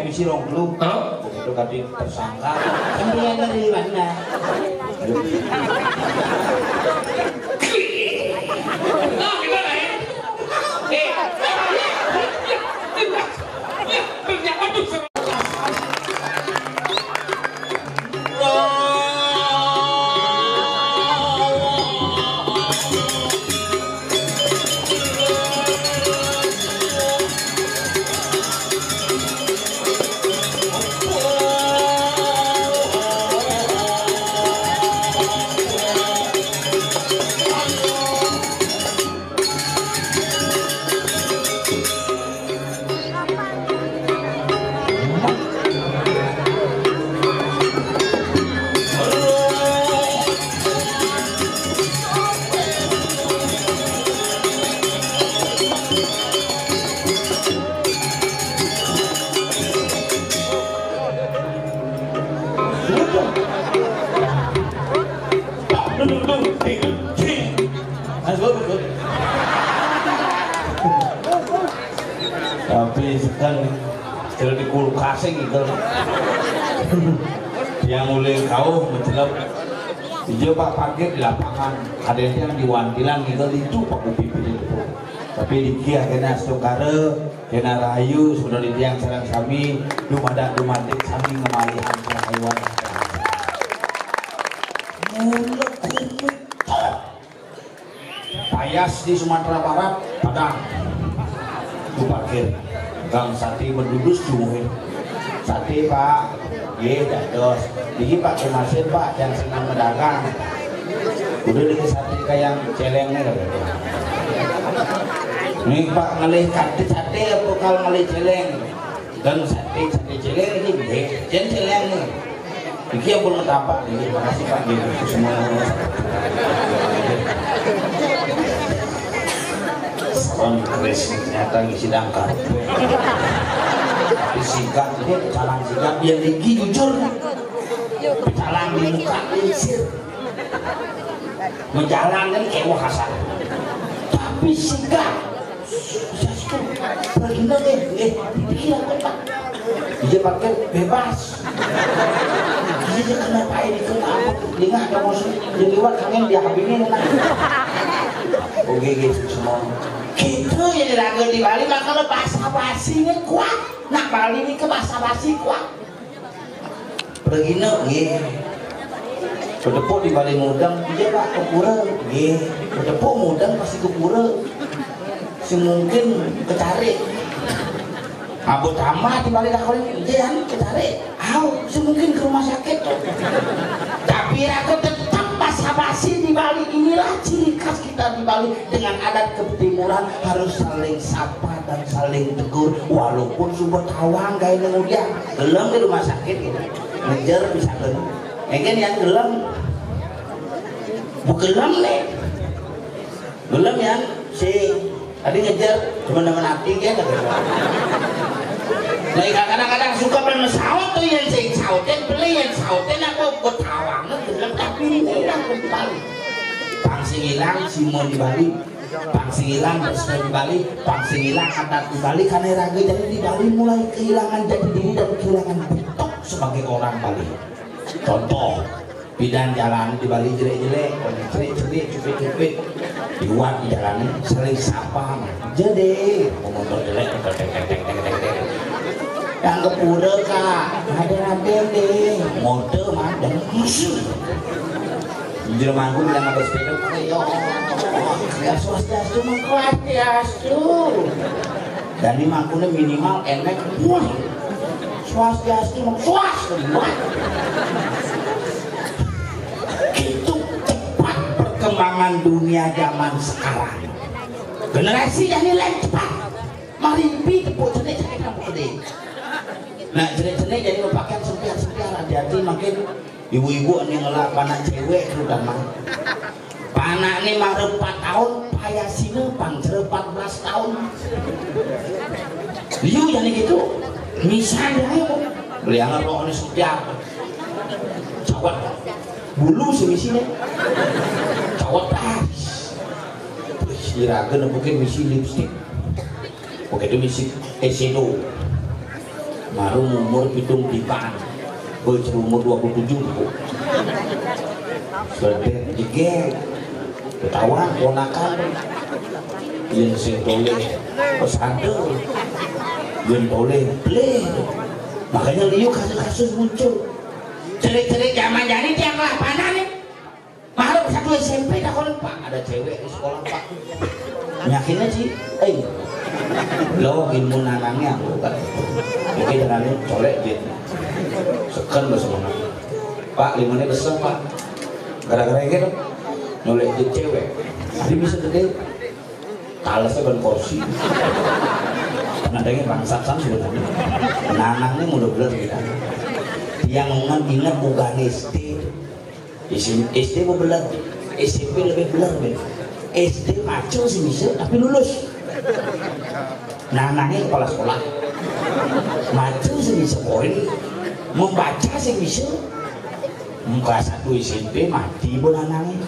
misi rong lu. Itu tadi tersangka. Sampai dari mana? Tapi kan kalau di kulkasnya gitu yang mulai kau menjelap dia pak parkir di lapangan ada yang di wantilan gitu itu pak upi itu tapi di kia kena sokare kena rayu sudah di tiang sarang kami dumada dumatik kami ngemalihan hewan mulut payas di Sumatera Barat Padang itu parkir gang sate berdudus jumuhin sate pak ye dados ini pak kemasin pak yang senang mendagang udah di sate kayak celengnya ini pak ngelih kate sate apa kalau ngelih celeng dan sate celeng ini deh celeng nih ini yang belum tampak ini makasih pak gitu semua Salam Kris ternyata ngisi dangkar disikat ini pecalang sikat dia lagi jujur pecalang di muka lisir menjalan kan kayak wakasan tapi sikat begini deh dikira kotak dia pakai bebas dia kenapa ini kenapa dia nggak ada musuh dia lewat kangen dia habisnya oke gitu semua gitu ya lagu di Bali maka lo basa-basinya kuat nak Bali ini ke basa-basi kuat begini ya pedepuk di Bali mudang dia pak kepura ya pedepuk mudang pasti kepura semungkin ketarik abu tamat di Bali dah kali dia ketarik semungkin ke rumah sakit tuh tapi aku tetap basa-basi di Bali inilah ciri khas kita di Bali dengan adat ketimuran harus saling sapa dan saling tegur walaupun sumber tawang kayak kemudian gelem di rumah sakit gitu ngejar bisa gelem mungkin yang gelem bukan gelem nih gelem yang si tadi ngejar teman-teman hati kan nah kadang-kadang suka bermesawat tuh yang saya sautin beli yang sautin aku bertawang gelem tapi ini aku di Bali pangsi hilang Simon di Bali pangsi hilang Resmi di Bali pangsi hilang adat di Bali karena raga jadi di Bali mulai kehilangan jati diri dan kehilangan bentuk sebagai orang Bali contoh bidan jalan di Bali jelek-jelek cerik-cerik cupit-cupit diuat di jalan saling sapa jadi motor jelek yang kepura kak ada deh mode madem Jermanku bilang ada sepeda yo ya swastiastu mengkuatiastu dan ini mangkunya minimal enek swastiastu swastiastu itu cepat perkembangan dunia zaman sekarang generasi yang nilai cepat marimpi tepuk jenis saya tepuk gede nah jenis-jenis jadi mempakaian sempiar-sempiar hati-hati makin ibu-ibu ini ngelak panak cewek terutama panak ini mah 4 tahun payasina pangcer 14 tahun liu jadi gitu misalnya beli anget roh ini setiap cawat bulu semisine cawat paris istirahat mungkin misi lipstick begitu misi eyeshadow Marung umur pitung dipaan bocah umur 27 sedet jige ketahuan ponakan yang sing toleh pesantren yang toleh bleh makanya liuk kasus muncul cerik-cerik zaman jadi tiang lapanan nih malu satu SMP dah kalau pak ada cewek di sekolah pak yakinnya sih lo ilmu nanangnya aku kan oke jangan colek gitu sekan bersama pak limanya besar pak gara-gara gitu nyolek di cewek tapi bisa gede talasnya ban kursi nadanya bangsat-san sebenarnya nanangnya mudah-mudahan kita yang ingat bukan SD SD mau belar SMP lebih belar SD maco sih bisa tapi lulus nanangnya kepala sekolah maco sih bisa poin membaca sih bisa kelas 1 SMP mati pun nanangnya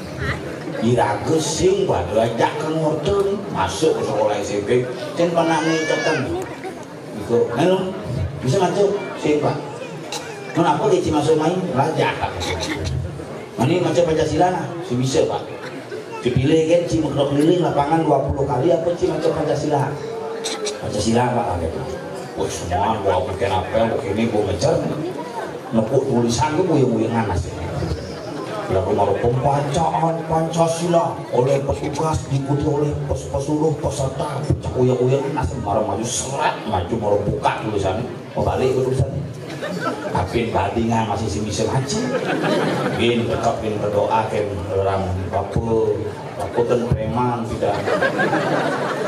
diragus sing pada ajak ke ngortel masuk ke sekolah SMP dan panangnya ketemu itu halo bisa maco sih pak kenapa dia masuk main belajar ini macam Pancasila nah si bisa pak dipilih kan si mau keliling lapangan 20 kali apa sih macam Pancasila pak gitu wah semua gua bikin apa begini gua ngejar nepuk tulisan gua buyung-buyung nanas lalu mau pembacaan Pancasila oleh petugas diikuti oleh pesuruh peserta cakuyang-uyang nasib baru maju seret maju mau buka tulisannya mau balik ke tulisannya tapi badingan masih si bisa maju bin tetap bin berdoa kan orang bapu kan preman tidak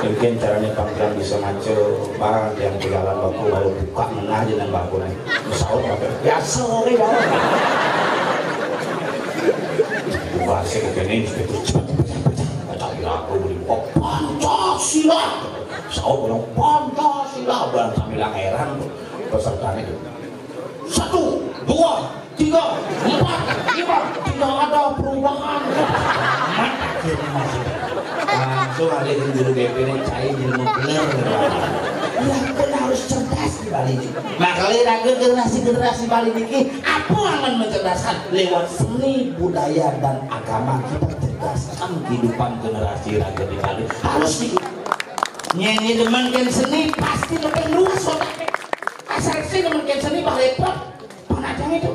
mungkin caranya panggilan bisa maju bang yang di jalan bapu baru buka menah jalan bapu nih pesawat pakai biasa nih bang bahasa begini itu cepat tapi aku beri Pancasila pesawat bilang Pancasila dan sambil heran pesertanya itu 1, 2, 3, 4, 5 tidak ada perubahan langsung ada yang guru BP ini cair jadi membeler ya kan harus cerdas di Bali ini makanya generasi Bali ini apa yang mencerdaskan lewat seni budaya dan agama kita cerdaskan kehidupan generasi raga di Bali harus di nyanyi demenkan seni pasti lebih luas asal sih demenkan seni pak repot panajang itu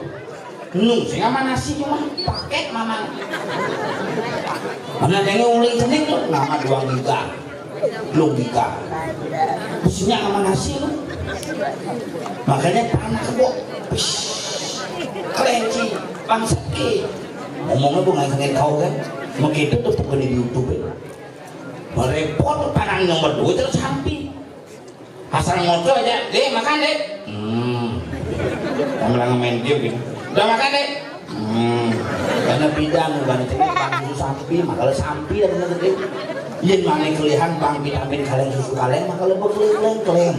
nung sih sama nasi cuma paket mamang panajangnya uling seni tuh nama 2 giga logika isinya sama nasi lu makanya tanah kebo kelenci bangsaki ngomongnya gue nggak tahu kan begitu tuh bukan di YouTube merepot panang nomor 2 terus sampai asal ngoto aja deh makan deh kamu lagi main game gitu udah makan deh karena bidang bukan itu bang sampi makalah sampi dan bener gede yen mana kelihan bang vitamin kalian susu kalian makalah berkeleng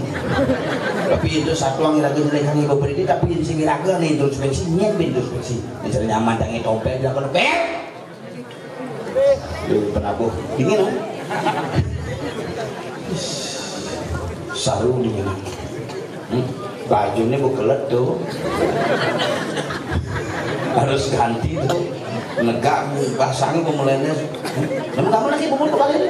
tapi itu satu yang lagi mereka nih berbeda tapi yang sini raga nih introspeksi nyen introspeksi mencari nyaman yang tompel dia kena pet penabuh dingin loh saru dingin bajunya bukelet tuh harus ganti tuh negak pasang pemulainya namun kamu lagi pemul kembali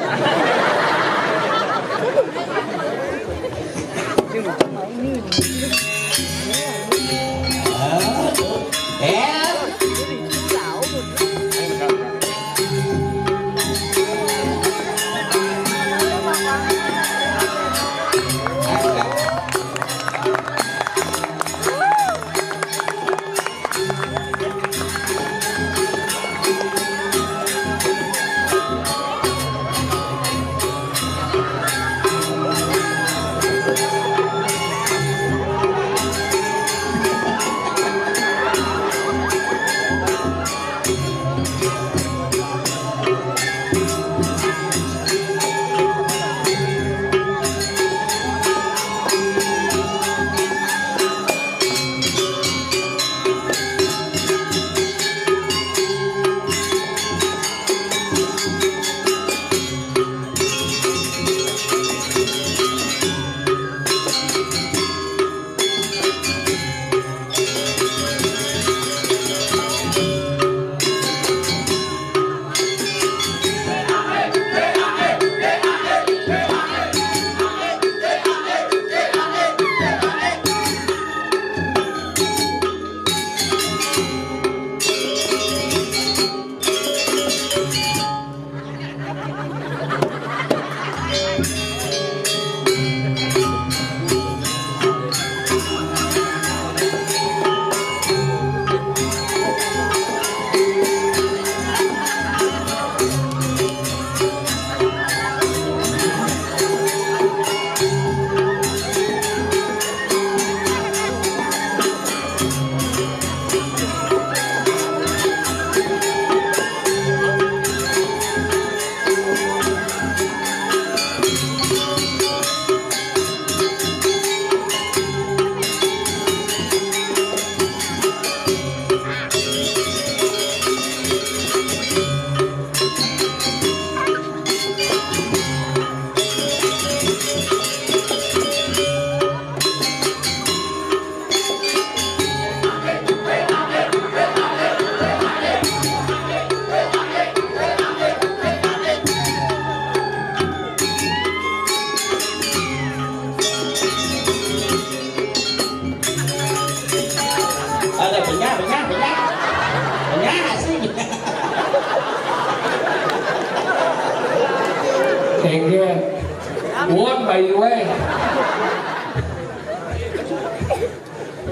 bayi wae.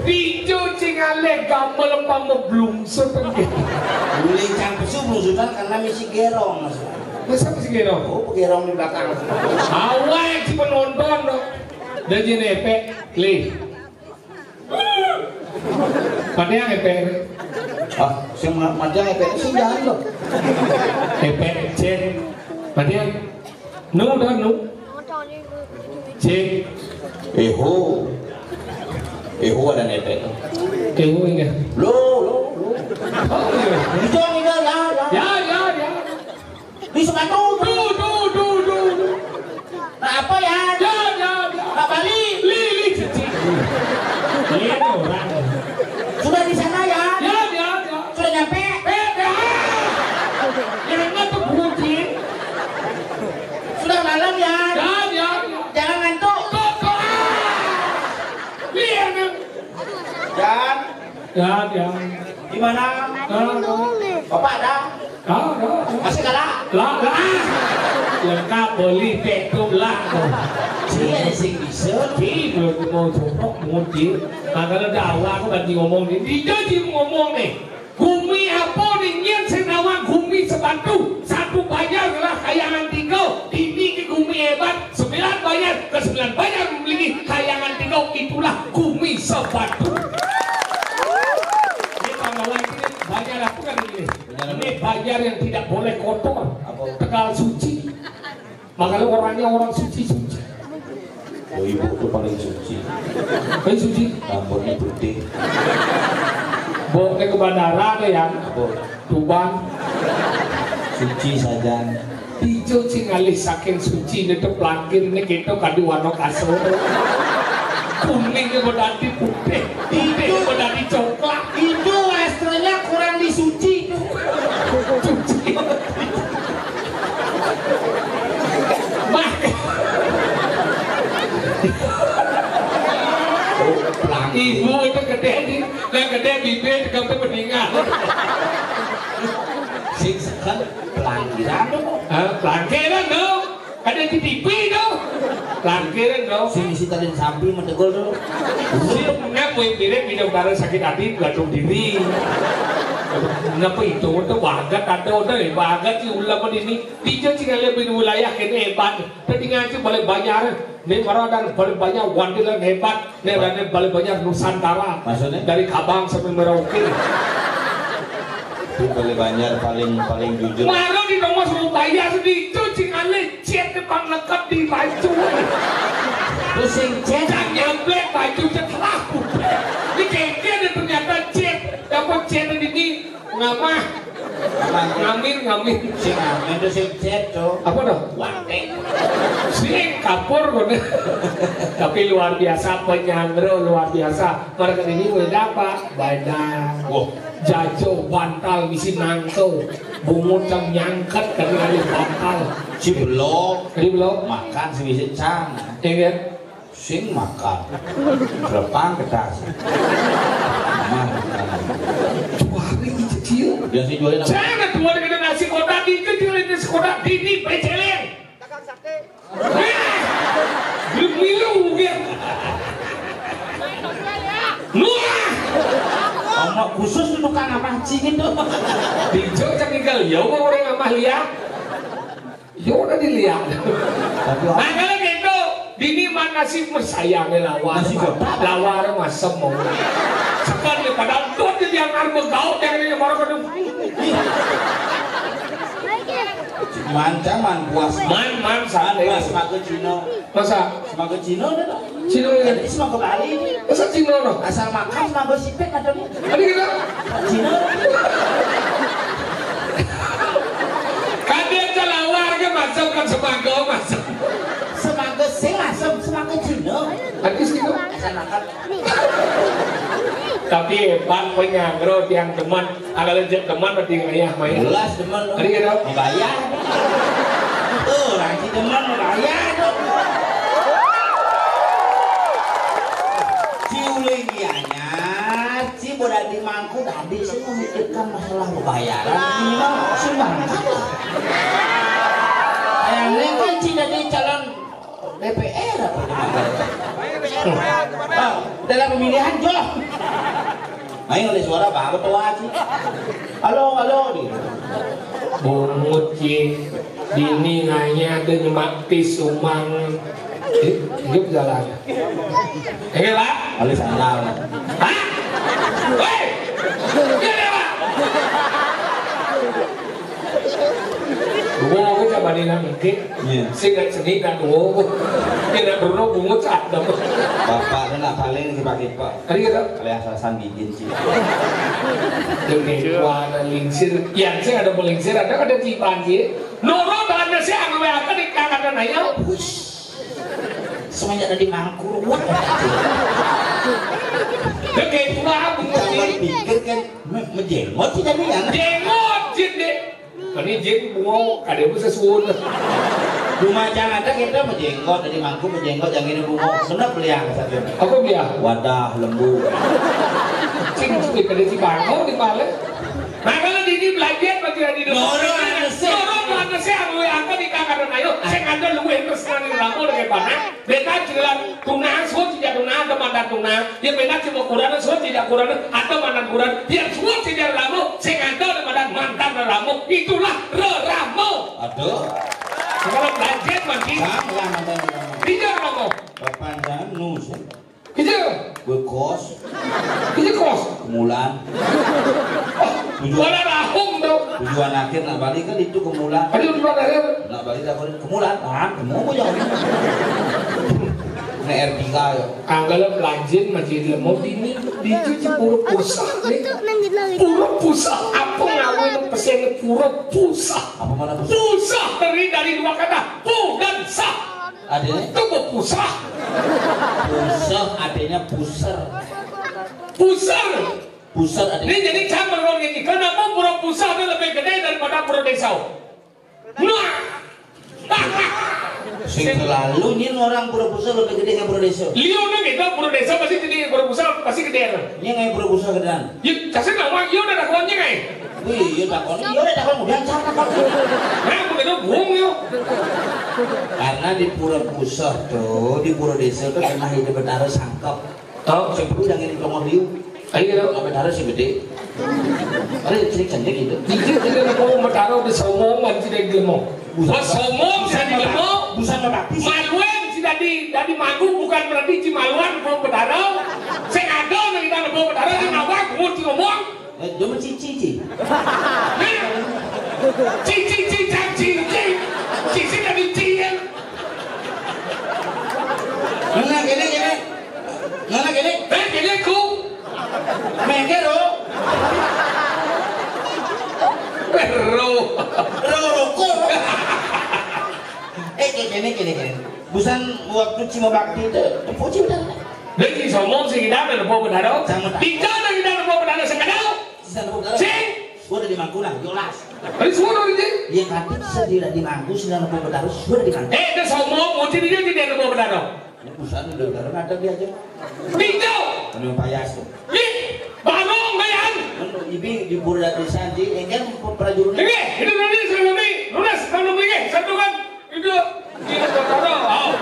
Dicuci ngale gamel pameblungsut engke. Guling campesu blusutan karena misi gerong Mas. Masa misi gerong? Oh, gerong di belakang. Awak si penonton dong. Dan jadi efek, li. Padahal efek. Ah, sing macam efek sing jalan loh. Efek cek. Padahal nu dah nu. Cek. Eho ada efek. Eho enggak. Lo. Oh iya. Itu enggak ya. Ya. Di sepatu. Nah, apa ya? Ya. Pak Bali. Li cici. Ini orang. Sudah di sana ya? Ya. Sudah nyampe? Yang ngantuk bucin. Sudah malam ya? Ya. Jangan ngantuk. Lihat. Dan Ya. gimana? Bapak ada? Masih kalah? Lah. Lengkap beli petum lah. Dia sing bisa. Jadi belum mau coba muncul. Kalau dakwah aku tadi ngomong nih, dia jadi ngomong nih. Gumi apa nih nyen senawan gumi sepatu. Satu bayar lah kayangan tinggal. Ini ke gumi hebat. 9 bayar ke 9 bayar membeli kayangan tinggal. Itulah gumi sepatu. Ini pengalaman ini bayar apa kan ini? Ini bayar yang tidak boleh kotor. Tegal suci. Makanya orangnya orang suci. Oh, ibu itu paling suci. Paling suci? Rambutnya putih. Bawa ke bandara deh ya. Tuban. Suci saja. Dicuci ngalih saking suci ini tuh pelangkir ini kita kadi warna kasur. Kuningnya berdati putih. Putih berdati coklat. Itu wastranya kurang disuci. Cuci. Ibu itu gede nih, yang gede bibir kamu meninggal. Sing kan pelanggiran dong. Pelangkiran dong, ada di TV dong. Pelangkiran dong. Sing isi tadi sapi mentegol dong. Ngapa bibirnya minum karena sakit hati gantung diri. Ngapa itu untuk bagat ada udah bagat sih ulama ini. Dia sih lebih wilayah kene hebat. Tadi ngaji boleh bayar. Nih orang dan paling banyak wandilan hebat, nih dan paling banyak Nusantara. Maksudnya? Dari Kabang sampai Merauke. Itu paling banyak paling jujur. Mana di nomor suruh bayar sedih cuci ngale cet depan lekat di baju. Terus sing cet nyampe baju celah. Ini keke ternyata cet dapat cet ini ngamah. Ngamin. Sing ngamin itu sing cet tuh. Apa dah? Wante. Sing kapur kok. Tapi luar biasa penyandro luar biasa. Mereka ini beda apa? Beda. Wah. Jajo bantal misi nangko. Bungut cam nyangkat kan kali bantal. Si belum makan si bisa cang. Ingat? Sing makan. Berapang kedas. Wah, ini kecil. Yang si jualin apa? Jangan tuan dengan nasi kotak itu jualin nasi kotak ini peceleng. Belum milu ya. Nuah. Omak khusus untuk kan apa cingin tuh? Di Jogja tinggal ya orang amah lihat. Ya udah dilihat. Nah kalau gitu, dini mana sih sayangnya lawar. Lawar masam mau. Sekali pada tuh dia yang bergaul yang ini baru kedua. Man puas. Man sana. Semaku Cino. Masa? Semaku Cino dah. Cino ya? Ini semaku Bali. Masa Cino no? Asal makan semaku sipek katanya. Ada kita? Cino. Kadang celawar ke masuk kan semago masuk. Semaku sing asam semaku Cino. Ada situ? Asal makan. Tapi hebat penyangro yang teman agak lejek teman berarti ayah main. Jelas teman. Ada kita? Dibayar. Tuh, nanti teman bayar dong. Ciulingianya, si bodak di mangku tadi sih memikirkan masalah pembayaran. Minimal sumbangkan lah. Kayaknya kan si jadi calon DPR apa? Dalam pemilihan Jo. Ayo oleh suara apa? Betul aja. Halo gitu. Bungut Ci, dini hanya ada nyemak pisumang. Hidup jalan. Pak. Oleh sandal. Hah? Woi! Iya Pak. Dua ke coba di nanti. Singkat seni dan dua. Tidak perlu bungut saat dapat. Bapak nak paling kipak-kipak. Tadi kita. Kali asal gigit sih. Demi warna lingsir. Yang saya ada melingsir ada cipan sih. Noro tanda saya anu akan dikatakan ayo. Semuanya ada di mangkur. Oke, tua bungut Jangan ini. pikir kan menjenggot tidak biang. Jenggot jende. Ini jeng bungo kada bisa sesuatu. Rumah jangan ada kita menjenggot dari mangkur menjenggot yang ini bungo. Benar beliang saja. Apa dia? Wadah lembu. Cing cing kada cipan di balik. Nah kalau di belajar bagi di Noro mana sih anu yang akan dikatakan ayo. Saya kandang lu yang terserah di lamu dengan mana. Beta jelas tunang semua tidak tunang atau mandat tunang. Dia benar cuma kurang semua tidak kurang atau mandat kurang. Dia semua tidak lamu. Saya kandang dengan mandat lamu. Itulah ramu. Aduh. Kalau belajar mandi. Lah mandat. Tidak lamu. Bapak dan nus. Tidak. Gue kos. Tidak kos. Kemulan. Wala rahum tuh. Tujuan akhir nak balik kan itu kemulan. Aduh tujuan akhir. Nak balik tak boleh kemulan. Kamu mau jangan. Ini R3 ya. Anggala belanja masjid lemot ini dicuci pura pusat nih. Pura pusat apa ngawin pesen pura pusat. Apa mana pusat? Pusat terdiri dari dua kata pu dan sah. Adanya? Itu pusat. Pusat adanya pusar. Pusar. Pusar adanya. Ini jadi campur orang ini. Kenapa pura pusat itu lebih gede daripada pura desa? Nah. Sing lalu ini orang pura pusar lebih gede yang pura desa. Liu na kita pura desa pasti jadi pura pusat pasti gede. Ini ngai pura pusar gedean. Ya, kasih nama Liu na dakwanya ngai. Wih, iya takon. Iya udah takon udah cara takon. Nah, begitu buang yo. Karena di pura pusar tuh, di pura desa tuh pernah hidup betara sangkap. Oh, Sebelum yang ini tongol liu. ayo kita. Betara sih gede. Ada cerik cantik gitu. Tidak mau bertaruh di somong dan tidak gemuk. Somong tidak gemuk. Busan baptis. Maluan tidak di Magu bukan berarti Cimaluan mau bertaruh. Saya ada yang kita mau bertaruh di Nawak mau ngomong. Dia mencici. Cici dari cian. Mana gini. Mana gini. Gini ku. Mengero. Roko. Gini. Busan waktu Cima Bakti itu, puji udah. Jadi somong sih kita mau bertaruh. Di mana kita mau bertaruh sekarang? Sing. Sudah di Mangkunan, jelas. Ada semua ini. Dia kata sedih di Mangku, sedang mau bertaruh, sudah di Mangku. Itu somong mau jadi dia tidak mau bertaruh. Ini busan udah bertaruh, ada dia aja. Pinjau. Ini payas tuh. Ih, barong bayan. Ibi di Burda Desa di enggak prajurit. Ini nanti saya nanti lunas kalau beli satu kan itu ini bertaruh.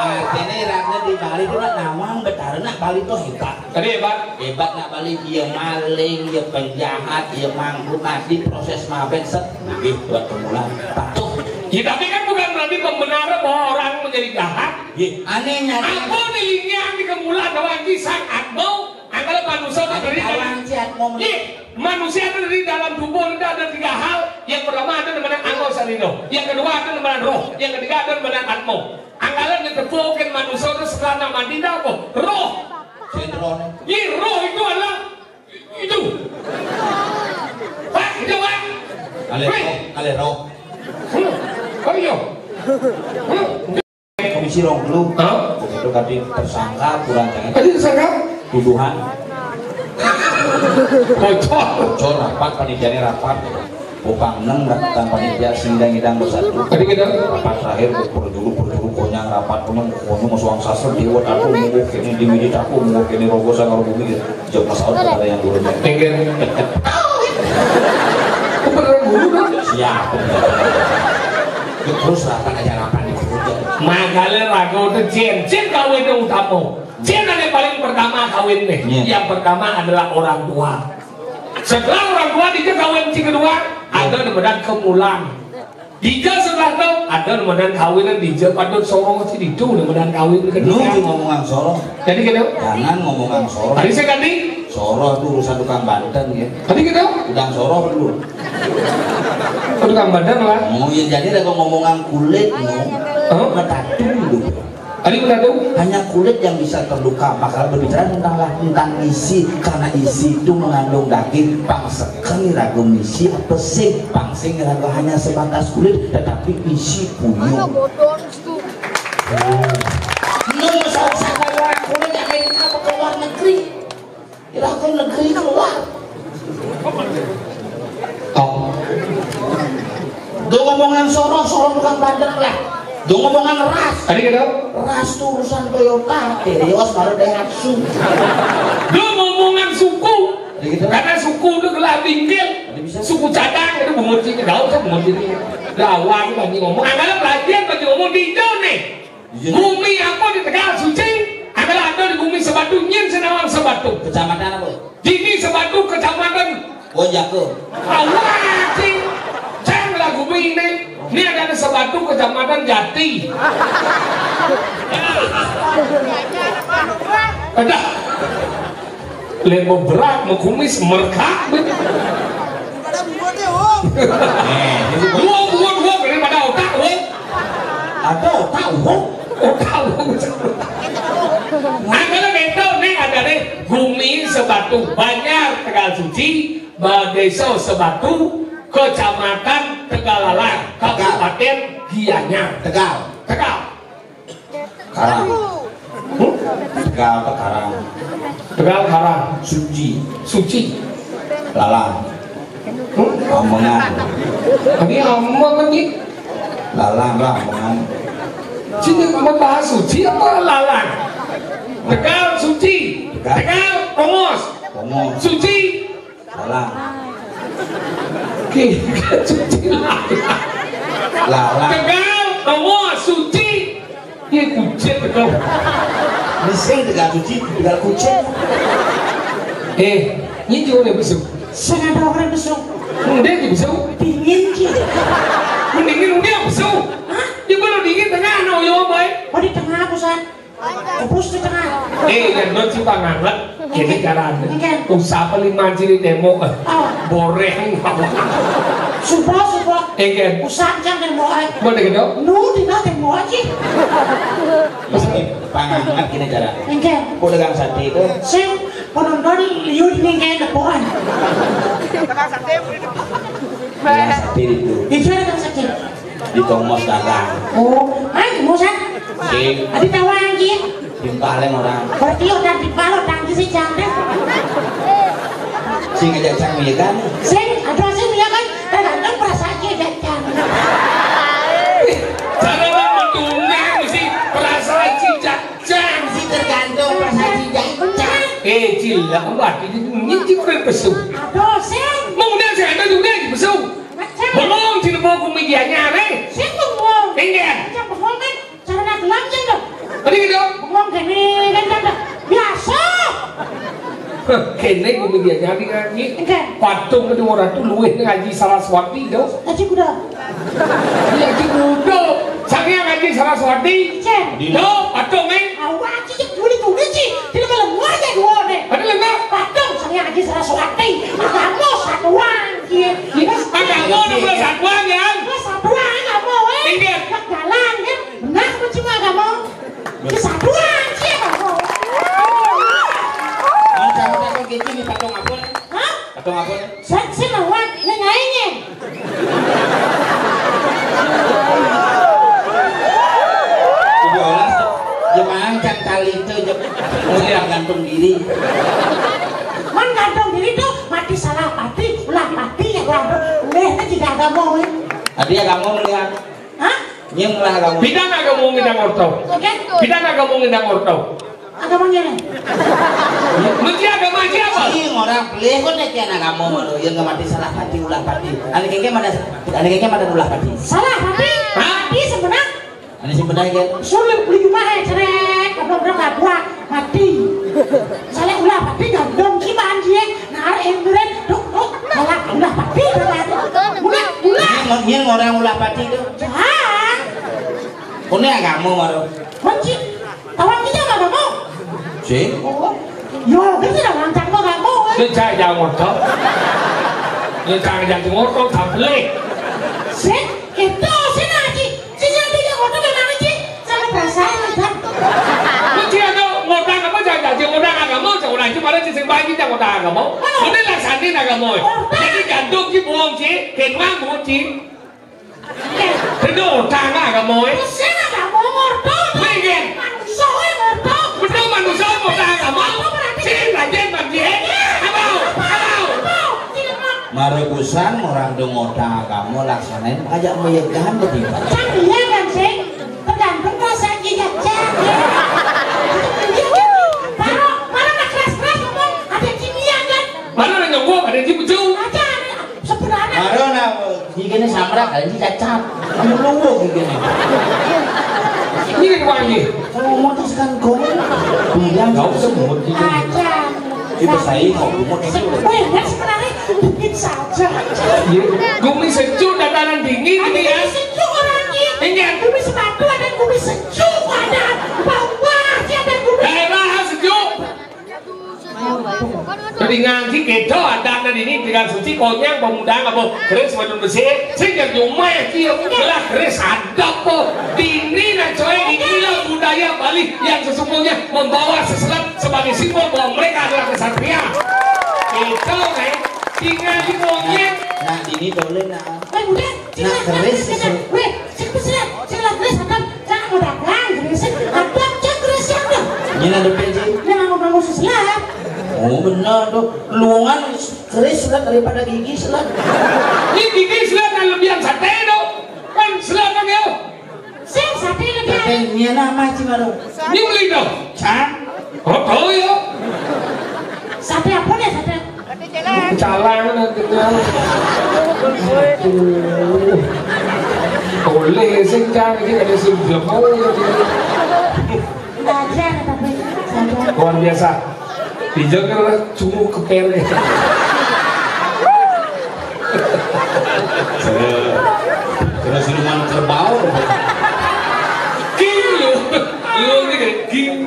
Artinya ratna di Bali itu nak nawang bertaruh nak Bali itu hebat. Tadi hebat. Hebat nak Bali dia maling, dia penjahat, dia manggut mati proses maben set. Nabi buat pemulaan patuh. Ya tapi kan bukan berarti pembenaran bahwa orang menjadi jahat. Anehnya. Apa nilainya yang dikemulan bahwa kisah atmo antara manusia terdiri dalam manusia terdiri dalam tubuh itu ada tiga hal. Yang pertama ada namanya anggo sarino. Yang kedua ada namanya roh. Yang ketiga ada namanya atmo. Anggalan yang terfokin manusia itu setelah nama tidak apa? Roh. Sendron. Roh itu adalah itu. Pak, itu pak. Ale roh. Oh iya. Komisi Ronglu. Itu tadi tersangka kurang jangan. Tadi tersangka? Tuduhan. Bocor. Rapat panitianya rapat. Upang 6 dan panitia sindang-idang bersatu. Tadi kita rapat terakhir berdulu konyang rapat konyang musuang sasar diwet aku munggu kini dimidit aku munggu kini rogo sangar bumi jauh masalah ada yang dulu pinggir Beneran guru dong. Siap. Terus lah kan aja apa nih? Makanya ragu itu Cin kawin yang utama. Cin yang paling pertama kawin nih. Yang pertama adalah orang tua. Setelah orang tua dia kawin cing kedua ada nemenan kemulan. Dija setelah itu ada nemenan kawinan Dija padahal sorong sih itu nemenan kawin ketiga. Lu ngomongan sorong. Jadi gitu. Jangan ngomongan sorong. Tadi saya ganti. Soroh itu urusan tukang Banten ya. Tadi gitu. Udang soroh dulu. Tukang Banten lah. Oh ya jadi ada ngomongan kulit no. Tatu dulu. Tadi tahu hanya kulit yang bisa terluka. Bakal berbicara tentang isi karena isi itu mengandung daging. Pangsekan ragam isi apa sih? Pangsing ragam hanya sebatas kulit tetapi isi puyuh. Lu salah orang kulit yang main apa ke luar negeri? Ragam negeri keluar. Oh. Tuh ngomongan sorong tukang Bandar lah. Tuh ngomongan ras. Tadi gitu. Ras itu urusan Toyota, Terios baru Daihatsu. Tuh ngomongan suku. Gitu. Karena suku itu gelah tinggal. Suku cadang itu mengunci ke daun saya mengunci ini. Dawang lagi ngomong. Anggalah pelajaran lagi ngomong di nih. Bumi apa di Tegal Suci? Anggalah ada di bumi Sebatu Nyin Senawang Sebatu. Kecamatan apa? Dini Sebatu Kecamatan. Wonjako. Allah sih. Cang lah bumi ini. Ini ada Sebatu Kecamatan Jati. Ada. Lihat mau berat, mau kumis, merkak. Dua daripada otak, weh. Ada otak, weh. Otak, Anggalah beto nih ada deh bumi Sebatu Banjar Tegal Suci, Desa Sebatu, Kecamatan Tegalalang, Kabupaten Gianyar. Tegal. Karang. Tegal apa Karang? Tegal Karang. Suci. Lalang. Omongan. Ini omongan nih. Lalang lah omongan. Sini membahas suci apa lalang? Tegal Suci. Tegal Pongos. Suci. Lalang. Suci lalang. Tegal Pongos Suci. Ini kucing Tegal. Mising Tegal Suci, Tegal kucing. Ini juga nih besok. Saya ada orang besok. Udah di besok. Dingin sih. Mendingin udah besok. Hah? Dia baru dingin tengah no yo baik. Oh di tengah pusat. Kepus di tengah. Dan don si banget. Kini caranya. Usaha paling manjiri demo. Boreng. Sumpah. Kan. Usaha jangan demo. Boleh gitu? Nu di nate demo aja. Pangangat gini cara. Enggak. Kau dagang sate itu. Sing penonton liur ini kayak depoan. Sate itu. Itu ada sate. Di Tomos dagang. Oh, mau san? Adi tawang ki. Timpaleng orang. Berarti udah dipalo tangki si janda. Sing ngejajang ya kan? Sing, aduh sing ya kan. Tergantung perasaannya jajang. Jangan mentunang mesti perasaan si jajang. Si tergantung perasaan si jajang. Cila berarti ini juga besuk. Aduh sing. Mau dia saya ada juga besuk. Belum sini bawa ke medianya nih. Sing bengong. Enggak. Macam bengong kan cara nak lanjang dong. Tadi gitu. Bengong gini kan dah biasa. Kene ke medianya nih ngaji. Patung kedua orang tu luwih ngaji Saraswati dong. Ngaji kuda. Ngaji kuda. Sange ngaji Saraswati. Cek. Do patung nih. Awak cik dulu tu ngaji. Tidak malam aja dua deh. Ada lembah. Patung sange ngaji Saraswati. Agama satuan. Agama nomor satuan ya. Satuan agama Ingat. Jalan kan. Benar macam agama. Kesatuan sih agama. Patung gitu nih patung apa? Hah? Patung apa? Saya nawar nengainnya. Udah olah jemaah kan kali itu udah gantung diri. Man gantung diri tuh mati salah pati, ulah pati ya gantung. Leh jika agama. Tadi agama melihat. Hah? Nyem lah agama. Bidang agama ngidang orto. Bidang agama ngidang orto. Agamanya nih. Mesti agama siapa? Ing orang pelih kok nek ana agama mah yang enggak mati salah pati ulah pati. Ane kengke mana ulah pati. Salah pati. Pati sebenarnya. Ane sing benar kan. Sulit beli mah cerek, apa-apa enggak buat mati. Salah ulah pati gandong kiman dia. Nah embren duk salah ulah pati. Ulah. Ing orang ulah pati itu. Jangan. Kone agama maro. Kunci. Tawan kita enggak mau. Sih. Oh. Yo, cái gì là làm chẳng có gà mô ấy. Cái trai già ngọt đó. Cái trai già ngọt đó thầm lên. Sếp, cái to thế nào chị? Chị xem đi cho ngọt nó về nào chị? Sao nó phải sai rồi thật? Nó chia đâu, ngọt đang là mất trai già ngọt đang là mất chỗ này chứ mà nó chỉ sinh bay chứ ngọt đang là mất. Nó đây là sản đi là gà mồi. Cái cảnh đông chứ buông chứ, kền mang buông chứ. Thế đồ trang là gà mồi. Nó sẽ là gà mô ngọt đó. Mày kìa. Sói ngọt đó. Mình đâu mà nó sói ngọt đang là mất. Trên là trên bằng gì hết. Marebusan orang dengoda agama laksanain aja meyegahan betimbang. Kan iya kan sih? Tergantung rasa kinerja. Baru nak keras-keras ngomong ada kimia kan? Mana ada nyongkok, ada yang bucu. Aja sebenarnya. Baru na gini samrak kali cacat. Anu luwuk gini. Ini kan wangi. Kalau ngomong terus kan kau bilang kau semut gitu. Aja. Itu saya kau ngomong itu. Sebenarnya sebenarnya bikin saja. Gumi sejuk dataran dingin ini ya. Sejuk orangnya. Ingat. Gumi sepatu ada gumi sejuk ada bawahnya ada gumi. Daerah sejuk. Jadi ngaji kedo ada di ini dengan suci konyang pemuda ngapa keris macam bersih. Sehingga cuma dia gelah keris ada po. Ini nak coy inilah budaya Bali yang sesungguhnya membawa seselat sebagai simbol bahwa mereka adalah kesatria. Itu kan tinggal di konyang. Nah ini boleh nak. Udah. Nak keris sesuai. Weh, sila keris akan jangan udah keris. Ada keris yang dah. Ini ada penji. Jangan ngomong sesuai. Oh benar tuh, luangan keris lah daripada gigi selat. Ini gigi selat kan lebihan sate dong, kan selat kan ya? Sing sate lebih. Tapi ini nama sih baru. Ini beli dong, Can. oh tahu ya? Sate apa nih sate? Calang nanti kan. Boleh sih kan, ini ada sebelum mau ya. Aja tapi. Luar biasa. Dijaga cuma kepele. Terus siluman kerbau. King lu ni kan king.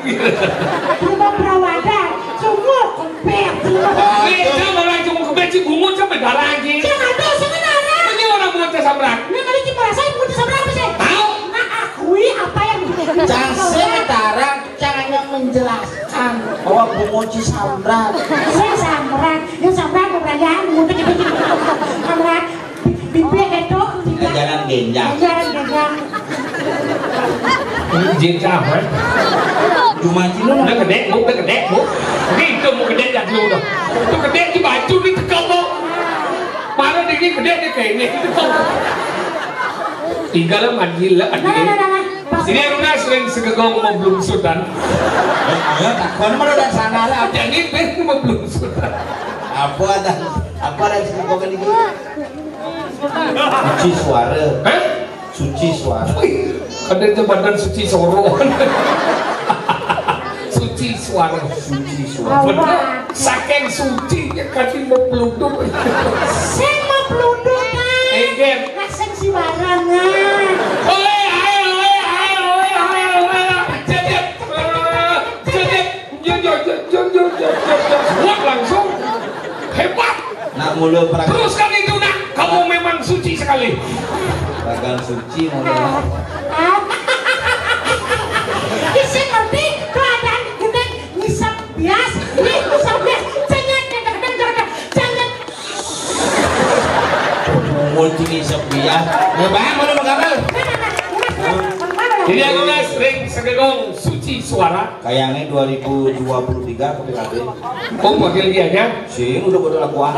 Rumah perawatan, semua kempet. Kita malah cuma kepele bungut sampai darah lagi. Yang ada sebenarnya. Ini orang bungut sabrak. Ini kali kita merasa ibu di seberang sih. Tahu? Nah akui apa yang. Jangan sementara jangan yang menjelaskan bahwa bungoci samrat. Saya samrat, yang samrat keberadaan mungkin kita samrat. Bibir itu Jalan genjang. Jalan genjang. Ini jenjang kan? Cuma itu lah. Nó kedek mu. Ini itu mu kedek dah dulu dah. Itu kedek di baju ni tekam mu. Mana ni kedek ni kayak ni tekam. Tinggal manggil lah adik. Sini aku nak sering segegong mau belum sudan. Ya, takkan mana dah sana lah. Jadi pun mau belum sudan. Apa ada sih kau kali ini? Suci suara. Hah? Suci suara. Ada tu badan suci sorohan. Suci suara. Suci suara. Benar. Saking sucinya kaki mau peluduk. Saya mau peluduk kan. Egen. Kasih si barangan. Buat langsung hebat. Nak mulu perang. Teruskan itu nak. Kamu memang suci sekali. Perang suci mulu. Isi ngerti keadaan kita ngisap bias. Ini ngisap bias. Jangan. Multi sepiah. Ya bang, mana menggambar? Jadi aku sering segegong suci suara. Kayaknya 2023 PPKB. Oh wakil dia nya. Sih, udah lakuan.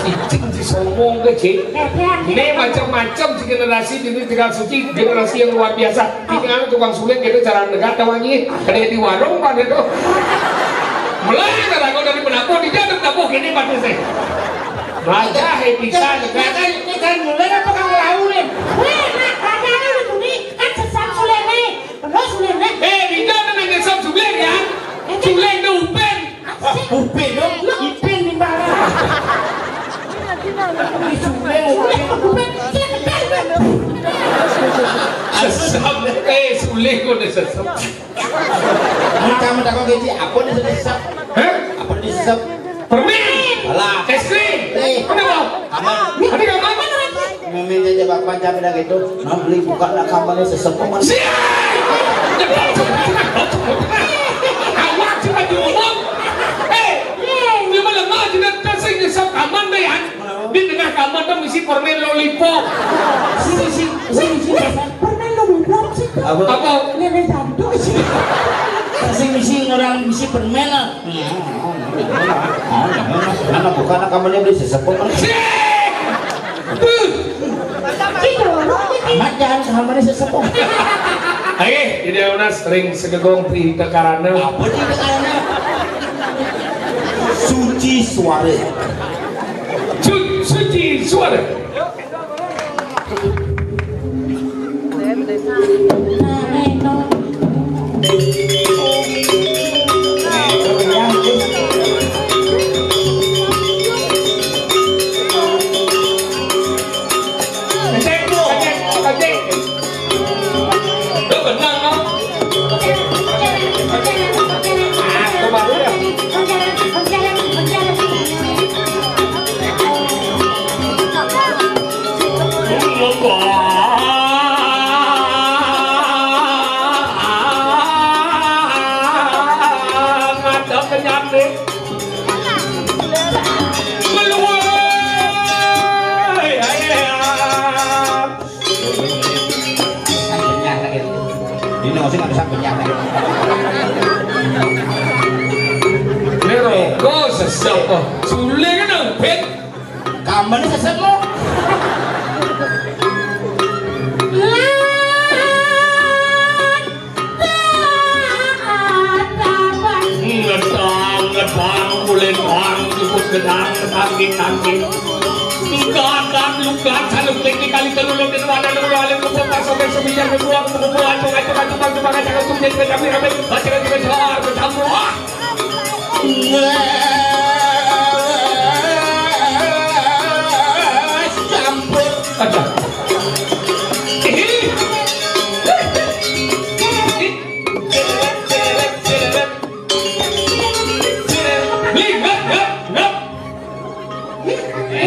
Cicing si sombong ke cik. Ini macam-macam si generasi ini tinggal suci, generasi yang luar biasa. Tinggal tukang sulit gitu cara dekat wangi, ada di warung pak itu. Mulai kalau dari penapung di jatuh penapung ini pasti sih. Raja bisa negara ini kan mulai apa kang laurin. Weh, nak kadang itu nih kan sesat sulene, penuh sulene. Di jatuh dengan sesat sulen ya, sulen itu upen. Upen dong, ipen di mana? Sesat, sulen kok sesat. Kamu tak kau gaji apa nih sesat? Apa nih sesat? Permen, Alah, es krim, kenapa? aman. Ada kamar? Meminta jawab panjang dah gitu. Nah beli buka nak kamarnya sesepuh mana? Awak cuma diomong. Dia malah mah tidak tasik nyesap kamar deh ya. Di tengah kamar tuh misi permen lollipop. Sini permen lollipop sih. Apa? Nenek jantung sih. Misi orang misi permen lah. Mana bukan nak kamarnya beli sesepuh mana? Amat jangan kamarnya sesepuh. Ayo, jadi Unas sering segegong di kekarana. Apa nih kekarana? Suci suara. Suci suara. Sulit kan dong, pet. Kamarnya sesepuh. Ngetang, kulit orang, cukup gedang, tangki. Luka, saluk lagi kali terlalu dan wadah lalu alim lupa sampai sembilan kedua kemudian coba jangan tuh jadi kami baca bercampur. Campur. Ada.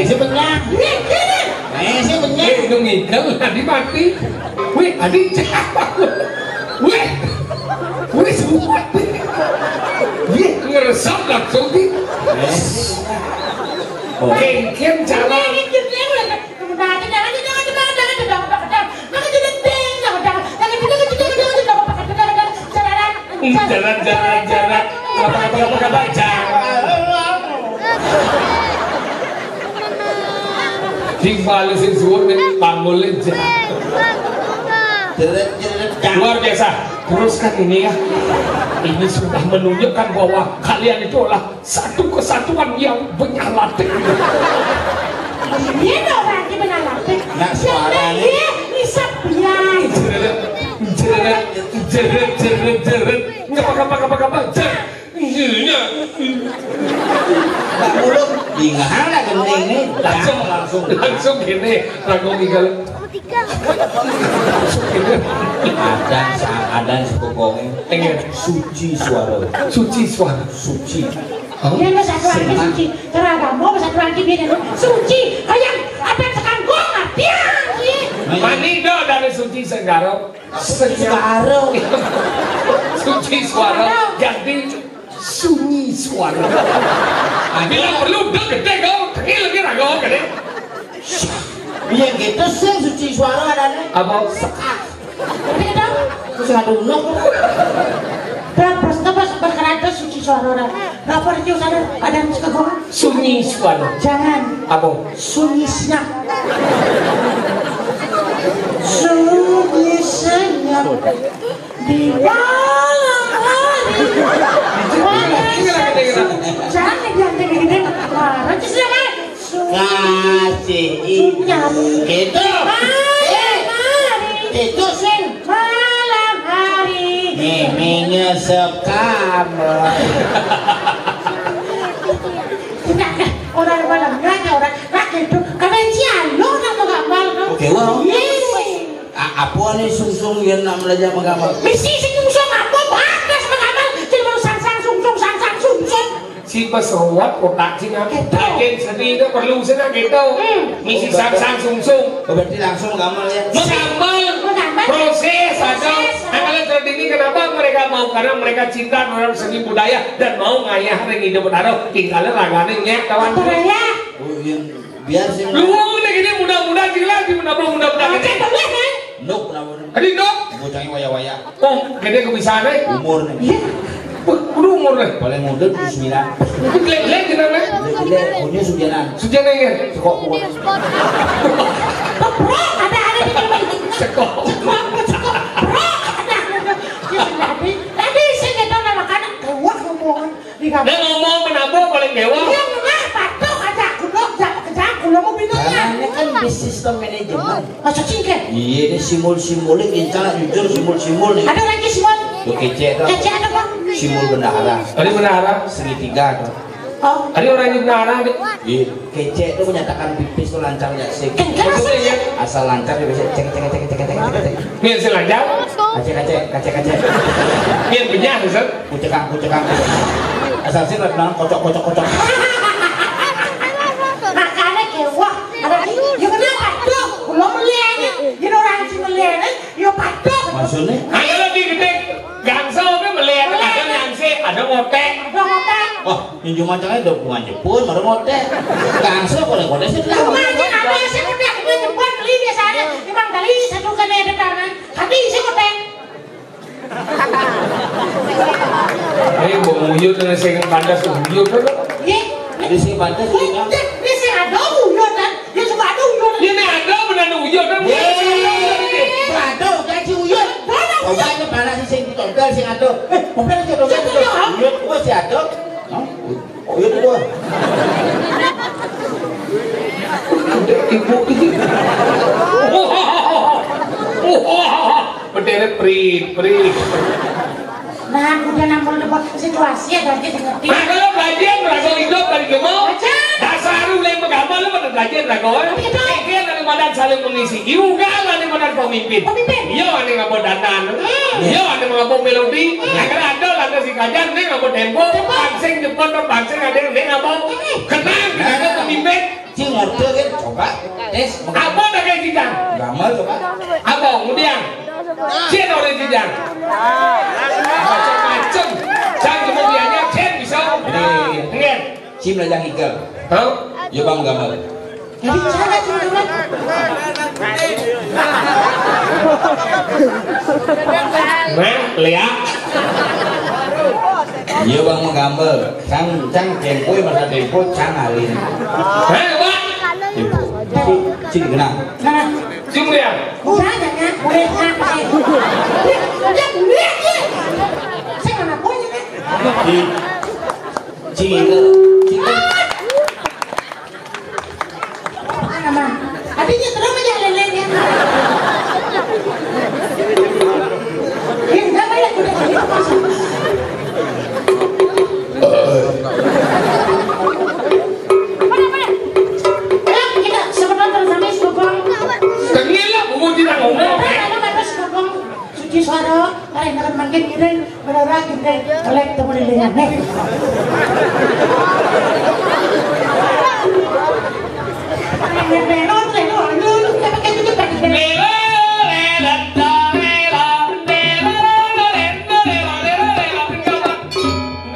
Sebenarnya. Dong ikan tadi mati. Wih, adik siapa? Wih, semua. Wih, ngeresap langsung di. Kengkem jalan. Jalan. Apa baca. Tinggal sing suwun bangun aja. Luar biasa. Teruskan ini ya. Ini sudah menunjukkan bahwa kalian itu adalah satu kesatuan yang menyalatik. Ini orang yang menyalatik. Nak suaranya. Isap biang. Jeret. Ngapa. Iya. Tak mulut. Ingat lah gending ini. Langsung gini. Rangkong tinggal. Ada sepokongnya. Suci suara. Suci. Dia masa lagi suci. Teragama masa lagi dia suci. Ayam apa yang sekarang gua ngerti ya. Manido dari suci Senggaro. Suci suara. Jadi sunyi suara. Bila perlu gede kau, tengil lagi rago gede. Iya gitu sih suci suara adanya. Apa? Sekat. Terus ada unuk. Pas berkerata suci suara. Berapa ribu sana ada yang suka gua? Sunyi suara. Jangan. Apa? Sunyi siap. sunyi senyap di malam hari. Jangan yang gede-gede. Rancis siapa? Kasih Senyap. itu itu Sing malam hari. ngesep kamar. Orang malam nggak orang itu karena cialo nama gambar. Oke, wow. Apa nih sungsung yang nak belajar menggambar? Misi sungsung apa bagas menggambar? Cuma sang sungsung. Si pesawat kotak sih ngaku agen sedih itu perlu sana gitu. Misi sang sungsung. Berarti langsung menggambar ya? Menggambar proses atau anggalan seperti ini kenapa mereka mau? Karena mereka cinta terhadap seni budaya dan mau ngayah yang hidup benaruh tinggalnya raganya nyek kawan. Oh iya, biar sih. Lu udah gini muda-muda gila di muda-muda gede. Nuk, namun. Tadi dok. Bocahnya waya-waya. Oh, gede kebisaannya. Umur nih. Udah umur deh. Paling muda 29. Lek kenapa? Gede, punya sujanan. Sujana ya. Sekok. Ada di Sekok. Tadi saya nggak nama kanak kewak ngomongan di kamar. Dia ngomong menabung paling dewa. Dia nggak patok aja kulok jangan mau bingung ya. Karena kan di sistem manajemen. Masa cingket? Iya, ini simul-simulnya kincang jujur simul-simul nih. Ada lagi Simon? Lo kece tuh. Kece ada bang? Simul bendahara. Tadi bendahara. Segitiga tuh. Oh, Tadi orang yang bendahara. Iya. Kece itu menyatakan pipis tuh lancar ya sih. Maksudnya Asal lancar dia bisa cek. Mian selanjang. Kace. Mian benyah Ustaz. Kucekang. Asal sih bilang kocok. makanya kewak. Ada lagi. Ya kenapa patok? Belum melihatnya. Jadi orang sih melihatnya. Ya patok. Maksudnya? Ada lebih gede. Gangsel kan melihat ada nyangse, ada ngotek. Ada ngotak. Wah, ninju macamnya udah bunga Jepun, baru ngotek. Langsung boleh sih lah. Kemarin ada sih ngotak. Kita jemput beli biasanya. Memang kali satu kali ada kanan. Tadi sih ngotak. Mau nguyut dengan saya kandas nguyut kan? Iya. Jadi sih pantas sih kan. Ini sih ada uyut kan. Dia cuma ada uyut. Ini ada benar nguyut kan? Bado, kayak si Uyut. Obatnya mana sih sing ditodol sing ado. Mobil sing dodol itu. Uyut gua si ado. Uyut gua. Ibu ini. Berderet prit. Nah, udah nampol depan situasi ada aja ngerti. Nah, kalau belajar berago hidup dari gemuk. Dasar lu yang menggambar lu pada belajar berago. Ini ada badan saling mengisi. Juga ada badan pemimpin. Iya ada ngabot datan. Iya ada ngabot melodi. Agar ada si kajar nih ngabot tempo. Bangsing jepon bangsing ada yang ngabot. Kenang kita pemimpin. Cing ngerti kan coba tes Apa dah kayak jijang? gambar coba. Apa kemudian? Cien orang jijang. Macam-macam. Jangan kemudiannya cien bisa. Enggak. Cim lajang ikel. Hah? Ya bang gambar. Jadi cara cuma Nah, lihat. Iya bang menggambar. Cang tempo masa tempo cang alin. Hah, Pak? Tempo. Cing kenang. Nah, Cium lihat. udah jangan boleh ngapain. Udah boleh aja. Saya mana punya kan? Cing ikel. Mana mah? Adanya terus aja lelenya. Ini enggak banyak udah gitu. Kita sebentar terus sampai sebelum Tengil lah, buku tidak ngomong. Suci suara, lain akan makin keren, berarah kita oleh ketemu dengan nek.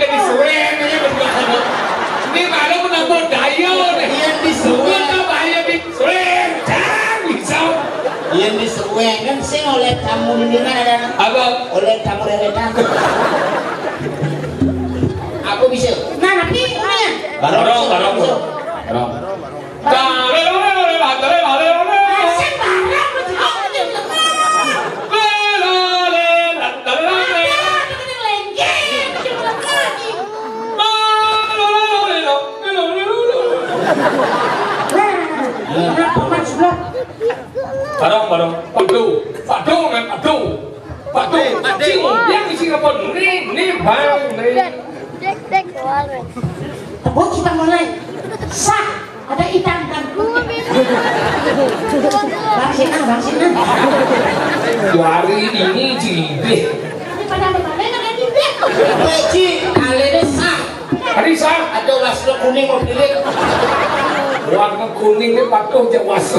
Jadi suwen ini betul. Ini malah menambah daya nih. Yang disuwen. Bahaya di suwen. Jangan bisa. Yang disuwen kan sing oleh tamu ini kan ada Apa? oleh tamu deretan. Aku bisa. Nah, nanti mana? Barong. Asal barang betul. yang isi apa nih bang Dek keluar. Tepuk kita mulai. Sah, ada hitam dan putih. Bang Sinan. hari ini cide Tapi pada berbalik ada juga. Ci, kali ini sah. hari sah Ada waslo kuning mau pilih. warna kuning ini patuh jawas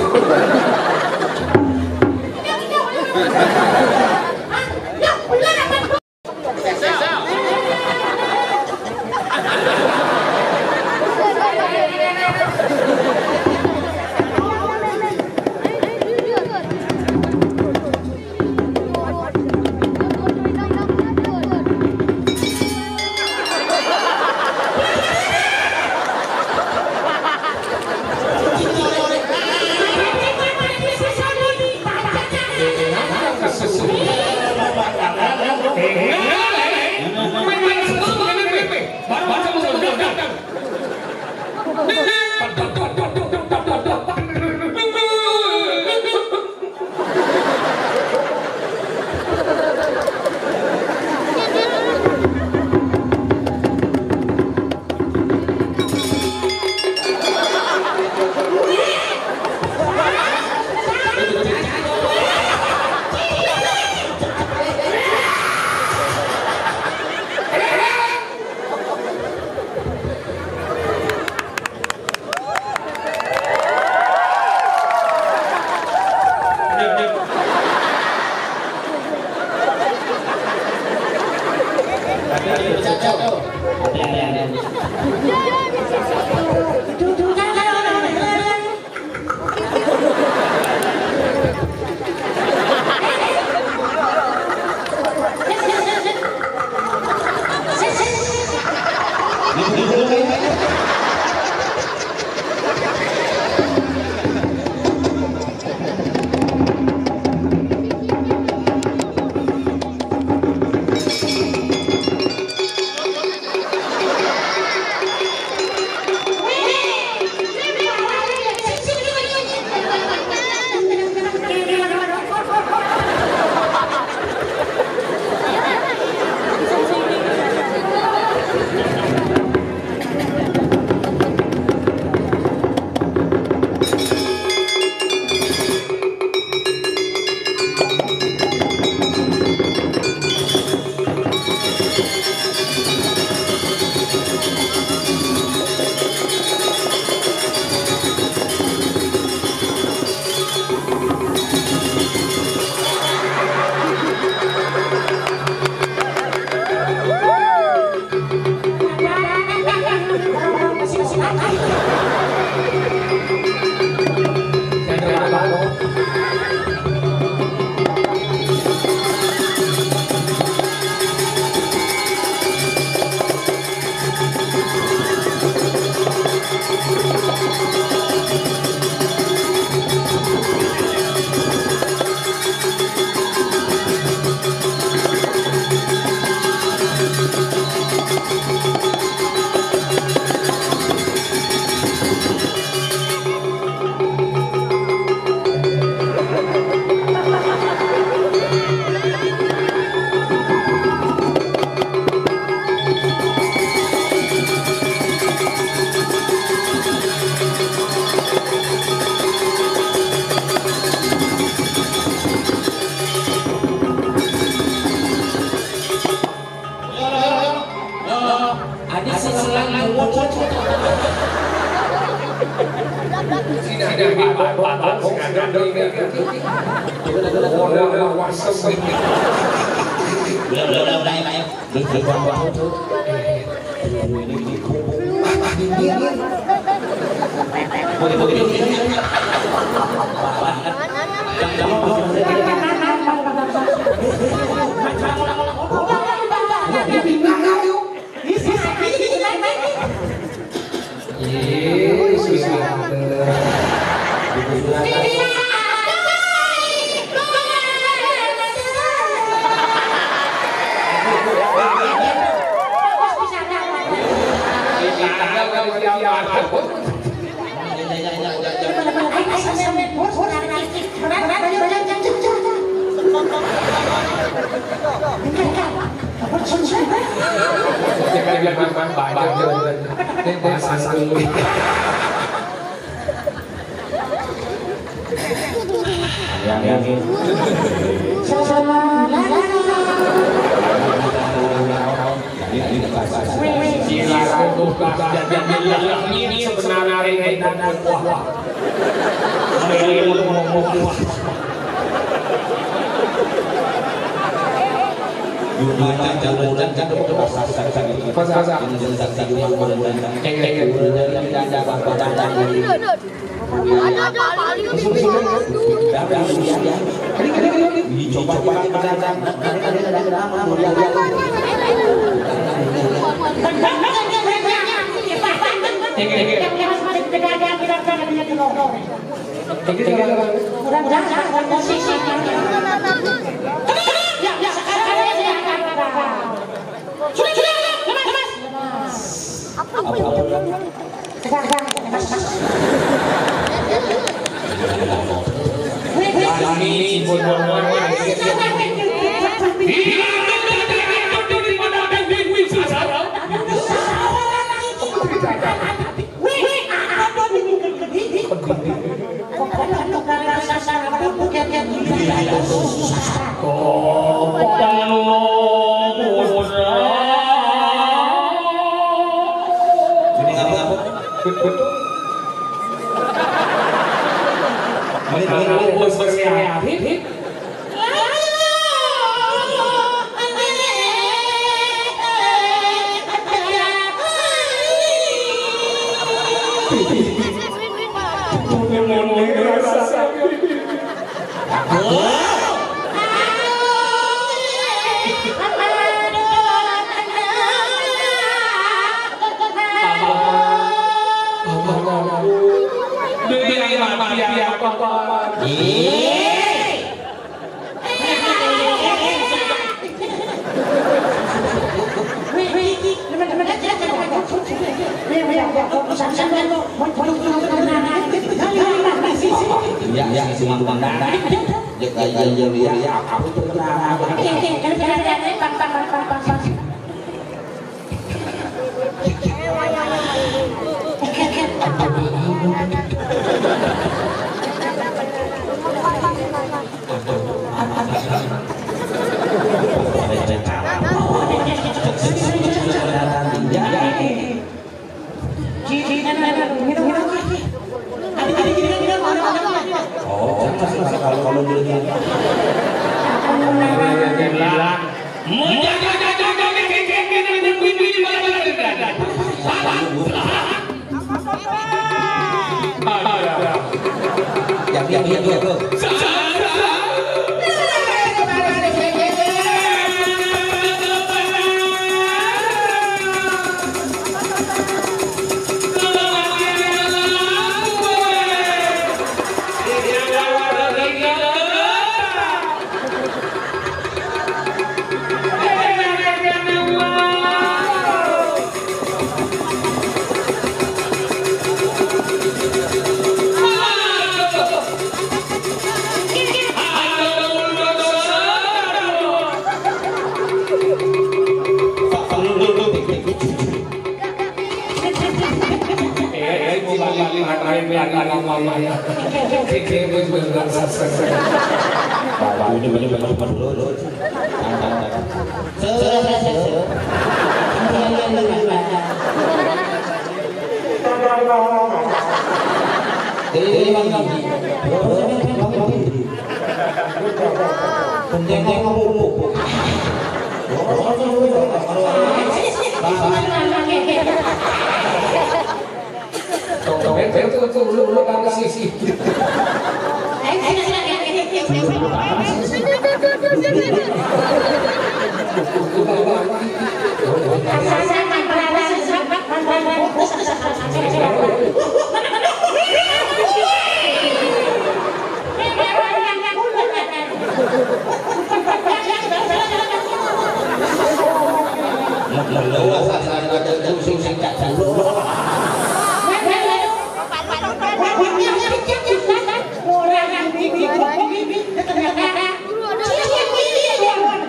ini sebenarnya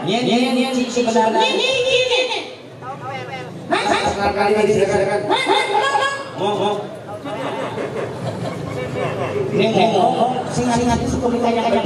Nyen sebenarnya. Ngomong. Ini ngomong sing-singan itu suka kayak ada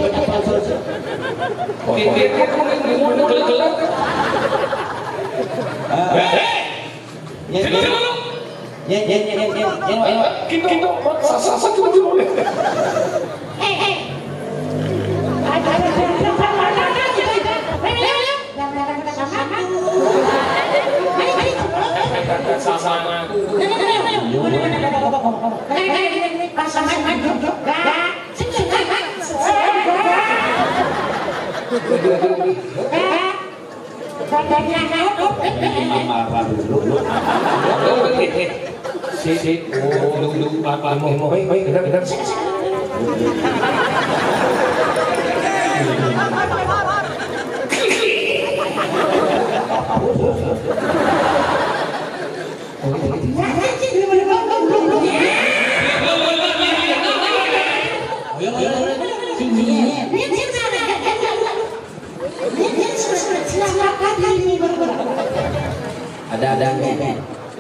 nenek.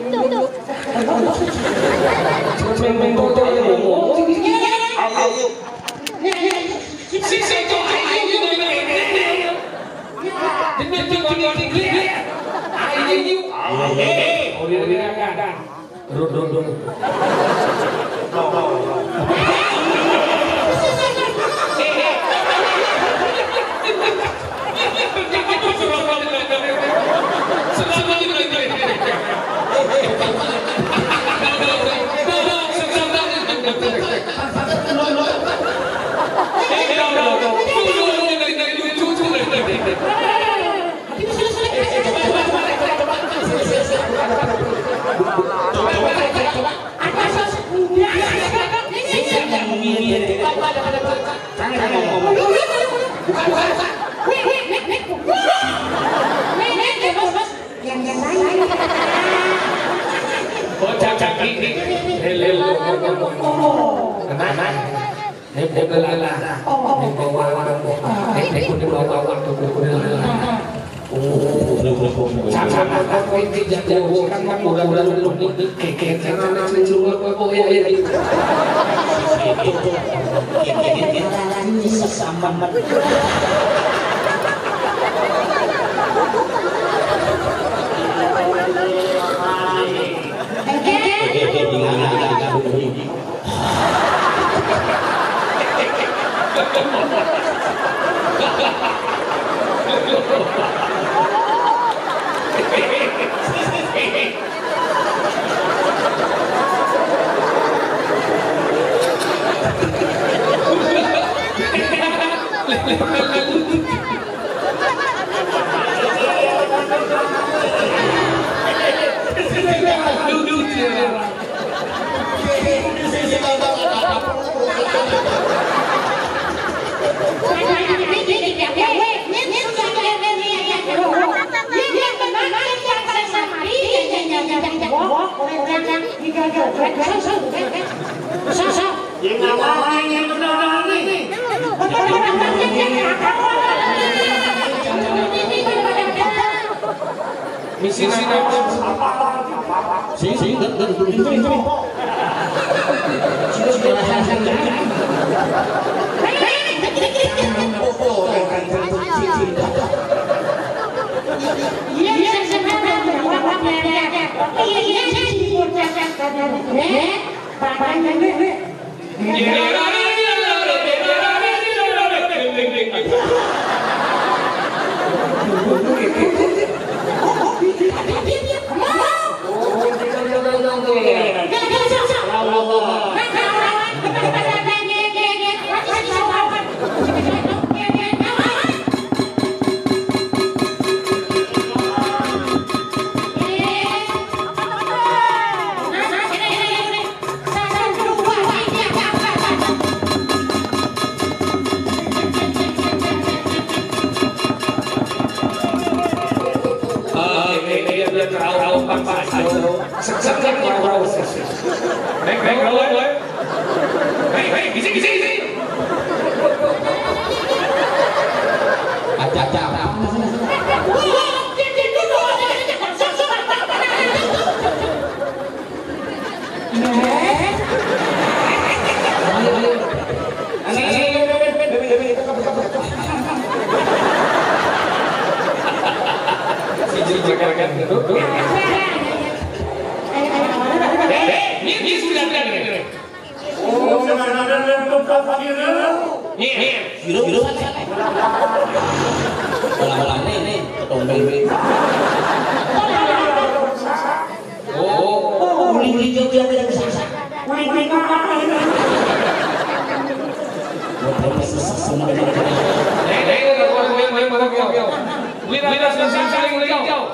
Ada Ini sudah ada. Biru Balang-balang nih ketombeng nih. Uli-uli jauh yang tidak bisa. Uli-uli apa ini? Buat sesak semua. Wira saling jauh.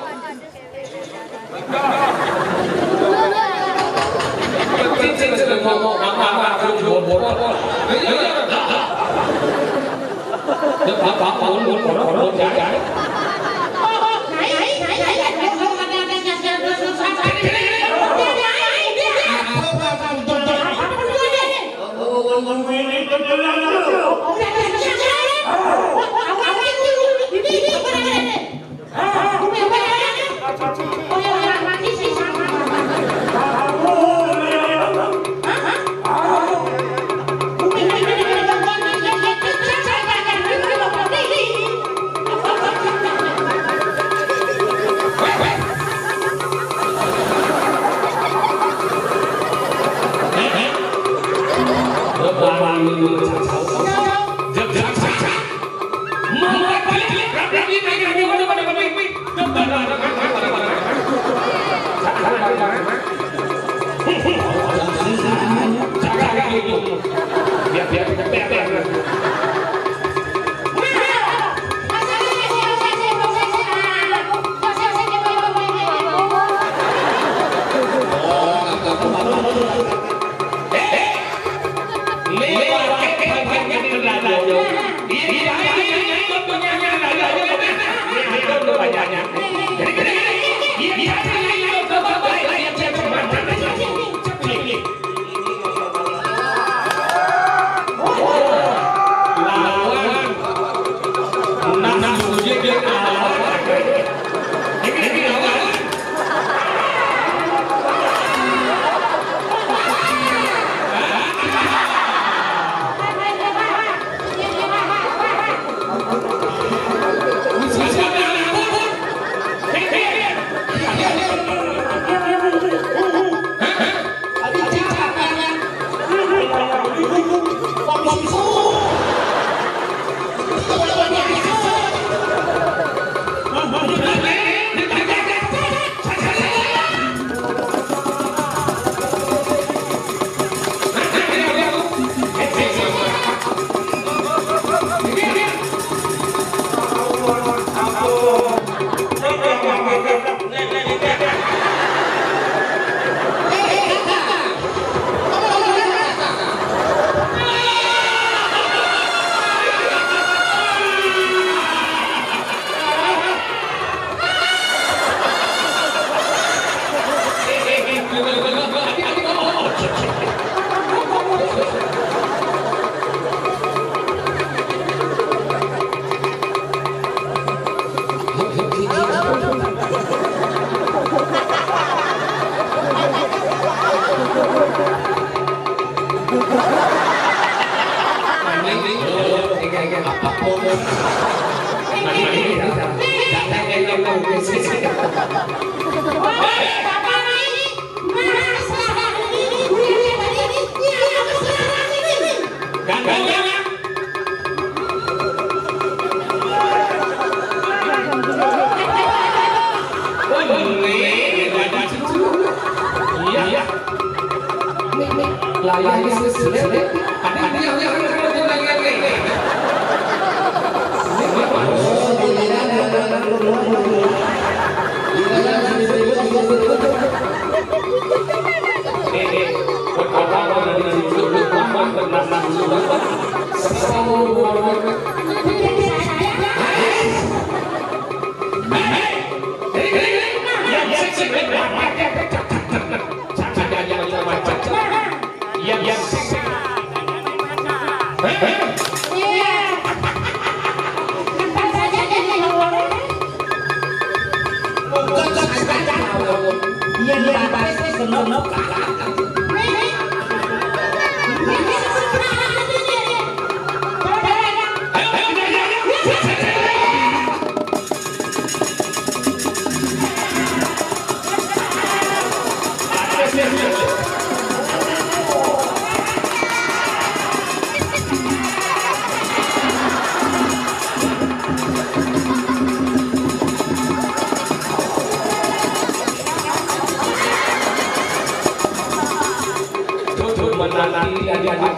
panjang.